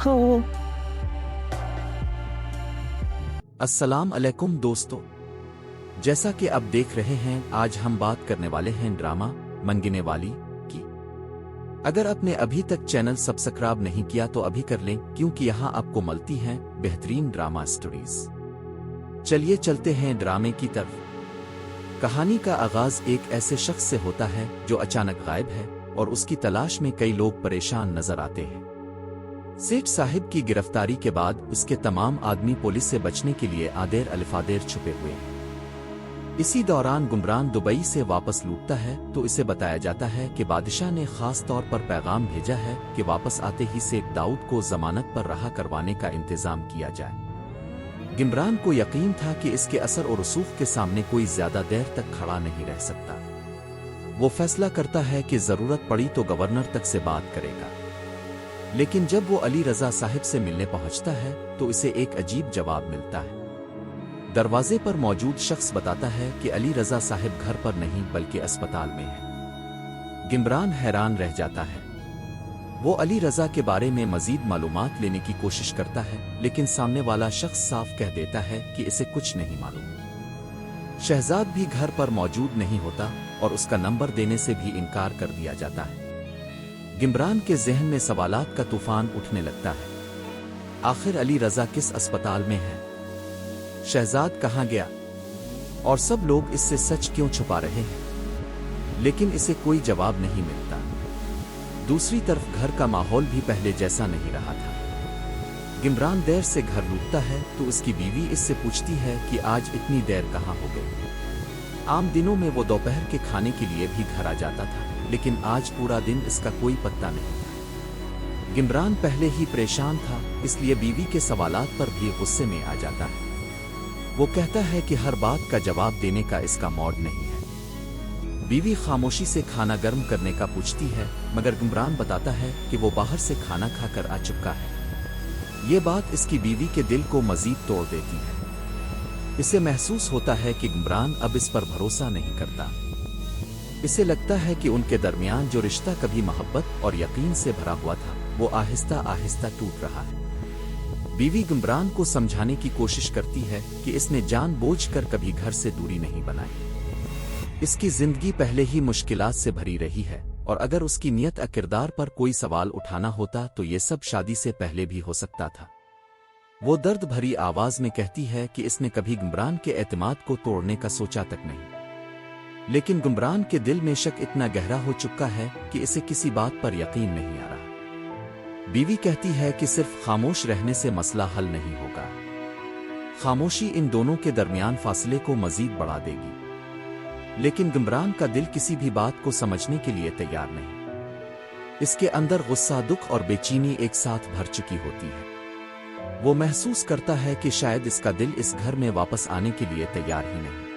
हो। अस्सलाम अलैकुम दोस्तों, जैसा कि आप देख रहे हैं आज हम बात करने वाले हैं ड्रामा मंगने वाली की। अगर आपने अभी तक चैनल सब्सक्राइब नहीं किया तो अभी कर लें, क्योंकि यहाँ आपको मिलती हैं बेहतरीन ड्रामा स्टोरीज। चलिए चलते हैं ड्रामे की तरफ। कहानी का आगाज एक ऐसे शख्स से होता है जो अचानक गायब है और उसकी तलाश में कई लोग परेशान नजर आते हैं। सेठ साहिब की गिरफ्तारी के बाद उसके तमाम आदमी पुलिस से बचने के लिए आदेर अलिफादेर छुपे हुए हैं। इसी दौरान गुमरान दुबई से वापस लौटता है तो इसे बताया जाता है कि बादशाह ने खास तौर पर पैगाम भेजा है कि वापस आते ही सेठ दाऊद को जमानत पर रहा करवाने का इंतजाम किया जाए। गिमरान को यकीन था कि इसके असर और रसूख के सामने कोई ज्यादा देर तक खड़ा नहीं रह सकता। वो फैसला करता है कि जरूरत पड़ी तो गवर्नर तक से बात करेगा। लेकिन जब वो अली रजा साहिब से मिलने पहुंचता है तो इसे एक अजीब जवाब मिलता है। दरवाजे पर मौजूद शख्स बताता है कि अली रजा साहिब घर पर नहीं बल्कि अस्पताल में है। गिमरान हैरान रह जाता है। वो अली रजा के बारे में मजीद मालूमात लेने की कोशिश करता है, लेकिन सामने वाला शख्स साफ कह देता है कि इसे कुछ नहीं मालूम। शहजाद भी घर पर मौजूद नहीं होता और उसका नंबर देने से भी इनकार कर दिया जाता है। गिमरान के जहन में सवालात का तूफान उठने लगता है। आखिर अली रजा किस अस्पताल में है? शहजाद कहाँ गया? और सब लोग इससे सच क्यों छुपा रहे हैं? लेकिन इसे कोई जवाब नहीं मिलता। दूसरी तरफ घर का माहौल भी पहले जैसा नहीं रहा था। गिमरान देर से घर लौटता है तो उसकी बीवी इससे पूछती है कि आज इतनी देर कहाँ हो गई। आम दिनों में वो दोपहर के खाने के लिए भी घर आ जाता था, लेकिन आज पूरा दिन इसका कोई पत्ता नहीं था। गिमरान पहले ही परेशान था, इसलिए बीवी के सवालात पर भी गुस्से में आ जाता है। वो कहता है कि हर बात का जवाब देने का इसका मौड नहीं है। बीवी खामोशी से खाना गर्म करने का पूछती है, मगर गिमरान बताता है कि वो बाहर से खाना खाकर आ चुका है। ये बात इसकी बीवी के दिल को मजीद तोड़ देती है। इसे महसूस होता है कि गिमरान अब इस पर भरोसा नहीं करता। इसे लगता है कि उनके दरमियान जो रिश्ता कभी मोहब्बत और यकीन से भरा हुआ था, वो आहिस्ता आहिस्ता टूट रहा है। बीवी गिमरान को समझाने की कोशिश करती है कि इसने जानबूझकर कभी घर से दूरी नहीं बनाई। इसकी जिंदगी पहले ही मुश्किलात से भरी रही है, और अगर उसकी नियत किरदार पर कोई सवाल उठाना होता तो ये सब शादी से पहले भी हो सकता था। वो दर्द भरी आवाज में कहती है कि इसने कभी गिमरान के एतमाद को तोड़ने का सोचा तक नहीं। लेकिन गिमरान के दिल में शक इतना गहरा हो चुका है कि इसे किसी बात पर यकीन नहीं आ रहा। बीवी कहती है कि सिर्फ खामोश रहने से मसला हल नहीं होगा। खामोशी इन दोनों के दरमियान फासले को मजीद बढ़ा देगी। लेकिन गिमरान का दिल किसी भी बात को समझने के लिए तैयार नहीं। इसके अंदर गुस्सा, दुख और बेचैनी एक साथ भर चुकी होती है। वो महसूस करता है कि शायद इसका दिल इस घर में वापस आने के लिए तैयार ही नहीं।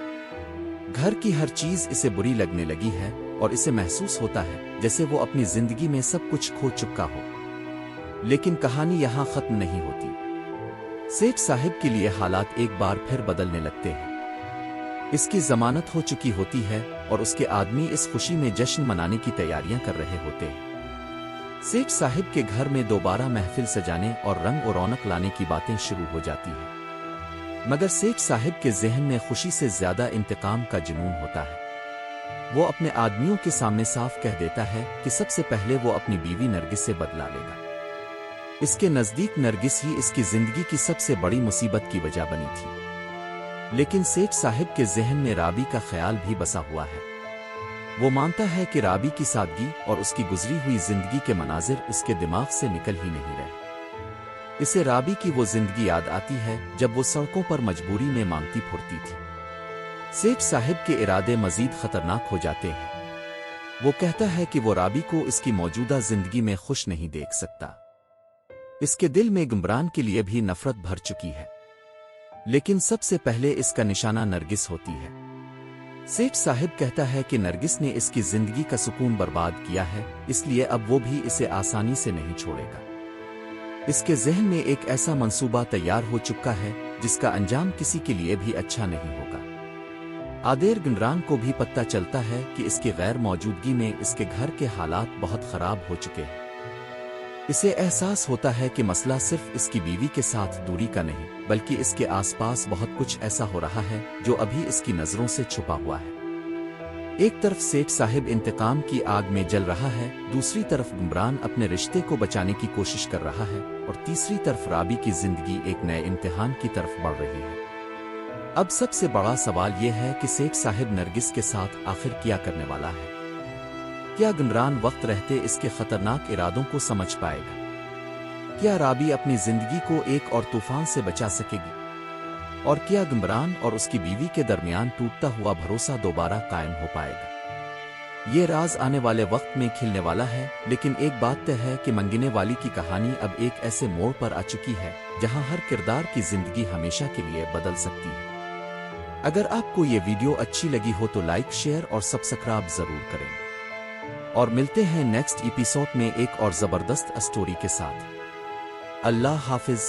घर की हर चीज इसे बुरी लगने लगी है और इसे महसूस होता है जैसे वो अपनी जिंदगी में सब कुछ खो चुका हो। लेकिन कहानी यहाँ खत्म नहीं होती। सेठ साहिब के लिए हालात एक बार फिर बदलने लगते हैं। इसकी जमानत हो चुकी होती है और उसके आदमी इस खुशी में जश्न मनाने की तैयारियां कर रहे होते हैं। सेठ साहिब के घर में दोबारा महफिल सजाने और रंग और रौनक लाने की बातें शुरू हो जाती हैं। मगर सेठ साहिब के जहन में खुशी से ज्यादा इंतकाम का जुनून होता है। वो अपने आदमियों के सामने साफ कह देता है कि सबसे पहले वो अपनी बीवी नरगिस से बदला लेगा। इसके नजदीक नरगिस ही इसकी जिंदगी की सबसे बड़ी मुसीबत की वजह बनी थी। लेकिन सेठ साहिब के जहन में राबी का ख्याल भी बसा हुआ है। वो मानता है कि राबी की सादगी और उसकी गुजरी हुई जिंदगी के मनाजिर इसके दिमाग से निकल ही नहीं रहे। इसे राबी की वो जिंदगी याद आती है जब वो सड़कों पर मजबूरी में मांगती फुरती थी। सेठ साहिब के इरादे मजीद खतरनाक हो जाते हैं। वो कहता है कि वो राबी को इसकी मौजूदा जिंदगी में खुश नहीं देख सकता। इसके दिल में गिमरान के लिए भी नफरत भर चुकी है। लेकिन सबसे पहले इसका निशाना नरगिस होती है। सेठ साहिब कहता है कि नरगिस ने इसकी जिंदगी का सुकून बर्बाद किया है, इसलिए अब वो भी इसे आसानी से नहीं छोड़ेगा। इसके जहन में एक ऐसा मंसूबा तैयार हो चुका है जिसका अंजाम किसी के लिए भी अच्छा नहीं होगा। आदेर गिमरान को भी पता चलता है कि इसकी गैर मौजूदगी में इसके घर के हालात बहुत खराब हो चुके हैं। इसे एहसास होता है कि मसला सिर्फ इसकी बीवी के साथ दूरी का नहीं, बल्कि इसके आसपास बहुत कुछ ऐसा हो रहा है जो अभी इसकी नजरों से छुपा हुआ है। एक तरफ सेठ साहिब इंतकाम की आग में जल रहा है, दूसरी तरफ गुमरान अपने रिश्ते को बचाने की कोशिश कर रहा है, और तीसरी तरफ राबी की जिंदगी एक नए इम्तिहान की तरफ बढ़ रही है। अब सबसे बड़ा सवाल यह है कि सेठ साहिब नरगिस के साथ आखिर क्या करने वाला है। क्या गुमरान वक्त रहते इसके खतरनाक इरादों को समझ पाएगा? क्या राबी अपनी जिंदगी को एक और तूफान से बचा सकेगी? और क्या गुमरान और उसकी बीवी के दरमियान टूटता हुआ भरोसा दोबारा कायम हो पाएगा? ये राज आने वाले वक्त में खिलने वाला है, लेकिन एक बात तय है कि मंगने वाली की कहानी अब एक ऐसे मोड़ पर आ चुकी है जहां हर किरदार की जिंदगी हमेशा के लिए बदल सकती है। अगर आपको ये वीडियो अच्छी लगी हो तो लाइक, शेयर और सब्सक्राइब जरूर करें। और मिलते हैं नेक्स्ट एपिसोड में एक और जबरदस्त स्टोरी के साथ। अल्लाह हाफिज।